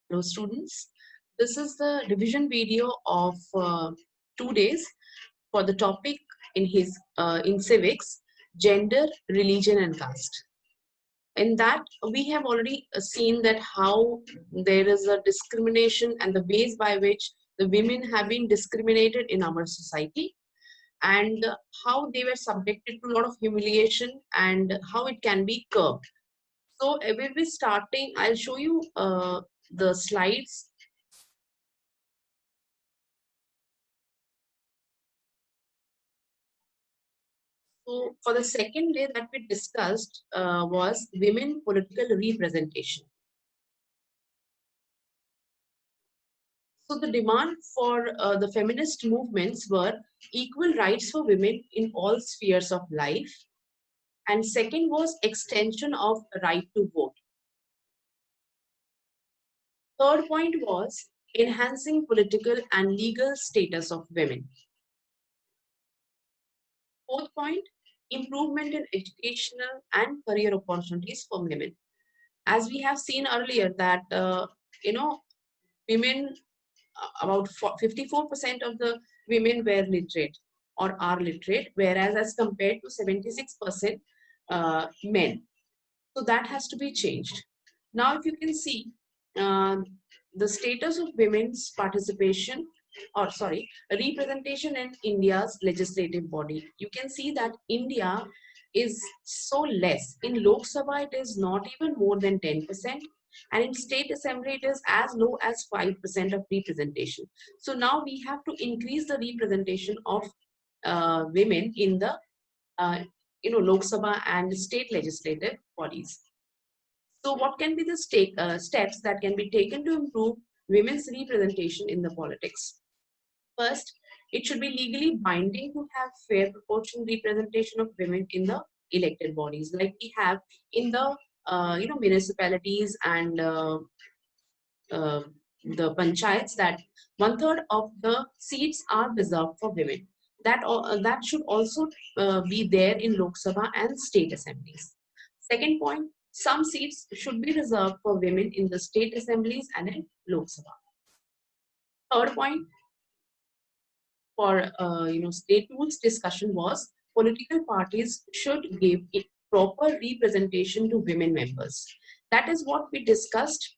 Hello students, this is the revision video of 2 days for the topic in civics, gender, religion and caste. In that we have already seen that how there is a discrimination and the ways by which the women have been discriminated in our society, and how they were subjected to a lot of humiliation and how it can be curbed. So we'll be starting, I'll show you the slides. So for the second day that we discussed was women political representation. So the demand for the feminist movements were equal rights for women in all spheres of life. And second was extension of right to vote. Third point was enhancing political and legal status of women. Fourth point, improvement in educational and career opportunities for women. As we have seen earlier that, women, about 54% of the women were literate or are literate, whereas as compared to 76% men. So that has to be changed. Now, if you can see uh, the status of women's participation, or sorry, representation in India's legislative body, you can see that India is so less. In Lok Sabha, it is not even more than 10%, and in state assembly, it is as low as 5% of representation. So now we have to increase the representation of women in the uh, Lok Sabha and state legislative bodies. So what can be the steps that can be taken to improve women's representation in the politics? First, it should be legally binding to have fair proportional representation of women in the elected bodies, like we have in the municipalities and uh, the panchayats, that 1/3 of the seats are reserved for women. That should also be there in Lok Sabha and state assemblies. Second point, some seats should be reserved for women in the state assemblies and in Lok Sabha. Third point for state rules discussion was political parties should give proper representation to women members. That is what we discussed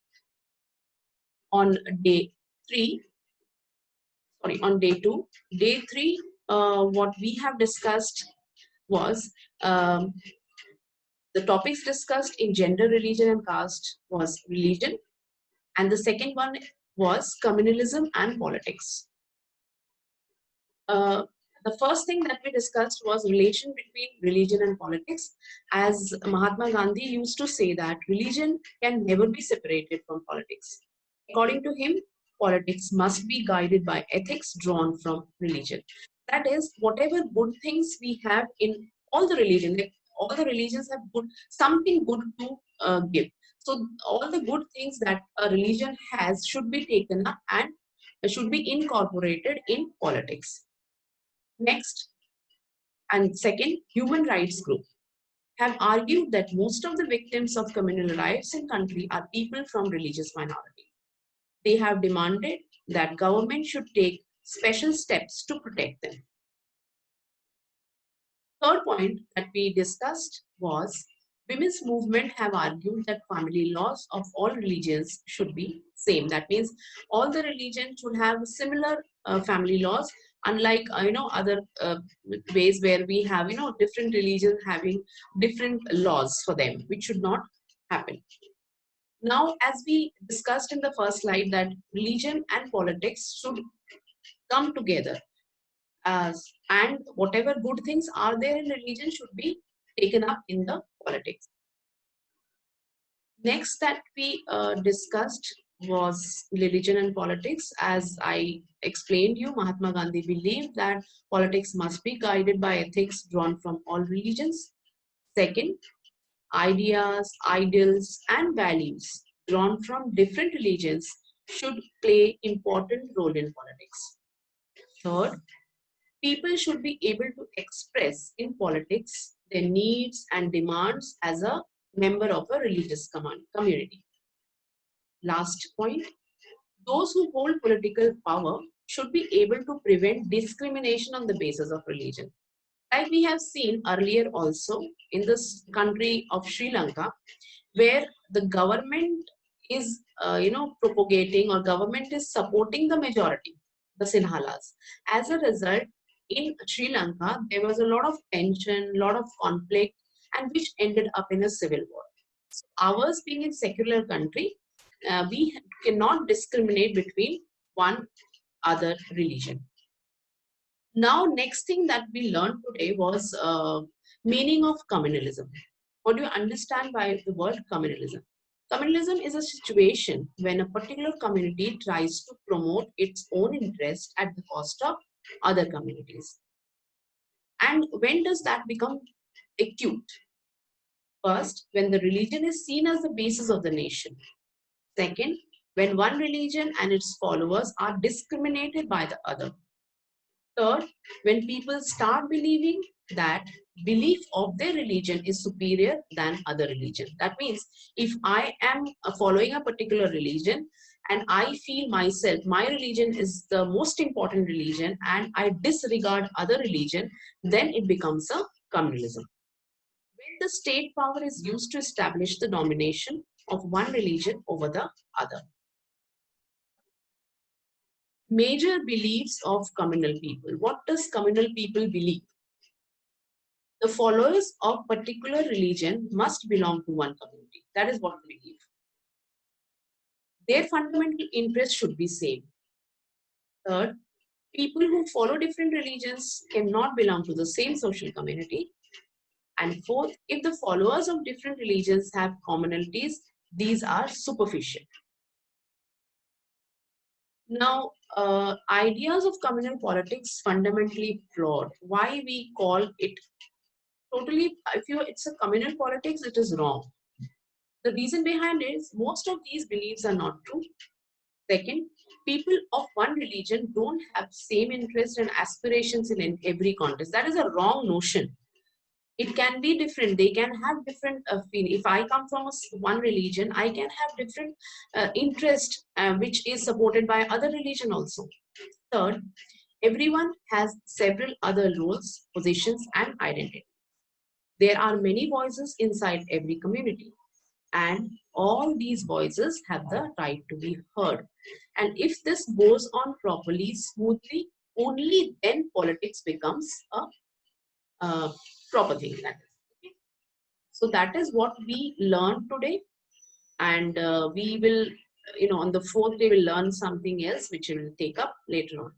on day 3. Sorry, on day 2. Day 3, what we have discussed was the topics discussed in gender, religion and caste was religion, and the second one was communalism and politics. Uh, the first thing that we discussed was relation between religion and politics, as Mahatma Gandhi used to say that religion can never be separated from politics. According to him, politics must be guided by ethics drawn from religion. That is, whatever good things we have in all the religion, like all the religions have something good to give. So all the good things that a religion has should be taken up and should be incorporated in politics. Next, and second, human rights group have argued that most of the victims of communal riots in country are people from religious minorities. They have demanded that government should take special steps to protect them. Third point that we discussed was women's movement have argued that family laws of all religions should be same. That means all the religions should have similar family laws, unlike other ways where we have different religions having different laws for them, which should not happen. Now, as we discussed in the first slide, that religion and politics should come together, and whatever good things are there in religion should be taken up in the politics. Next that we discussed was religion and politics. As I explained you, Mahatma Gandhi believed that politics must be guided by ethics drawn from all religions. Second, ideas, ideals, and values drawn from different religions should play important role in politics. Third, people should be able to express in politics their needs and demands as a member of a religious community. Last point, Those who hold political power should be able to prevent discrimination on the basis of religion. Like we have seen earlier also in this country of Sri Lanka, where the government is, propagating, or government is supporting the majority, the Sinhalas. As a result, in Sri Lanka, there was a lot of tension, lot of conflict, and which ended up in a civil war. So ours being a secular country, we cannot discriminate between one other religion. Now, next thing that we learned today was meaning of communalism. What do you understand by the word communalism? Communalism is a situation when a particular community tries to promote its own interest at the cost of other communities. And when does that become acute? First, when the religion is seen as the basis of the nation. Second, when one religion and its followers are discriminated by the other. Third, when people start believing that belief of their religion is superior than other religion. That means if I am following a particular religion and I feel myself, my religion is the most important religion and I disregard other religion, then it becomes a communalism. When the state power is used to establish the domination of one religion over the other. Major beliefs of communal people. What does communal people believe? The followers of particular religion must belong to one community. That is what they believe. Their fundamental interests should be same. Third, people who follow different religions cannot belong to the same social community. And fourth, if the followers of different religions have commonalities, these are superficial. Now, ideas of communal politics fundamentally flawed. Why we call it totally, it's a communal politics, it is wrong. The reason behind it is most of these beliefs are not true. Second, people of one religion don't have same interests and aspirations in every context. That is a wrong notion. It can be different. They can have different if I come from one religion, I can have different interest which is supported by other religion also. Third, everyone has several other roles, positions, and identity. There are many voices inside every community, and all these voices have the right to be heard. And if this goes on properly, smoothly, only then politics becomes a proper thing. That is. Okay? So that is what we learned today, and we will, on the fourth day, we'll learn something else, which we will take up later on.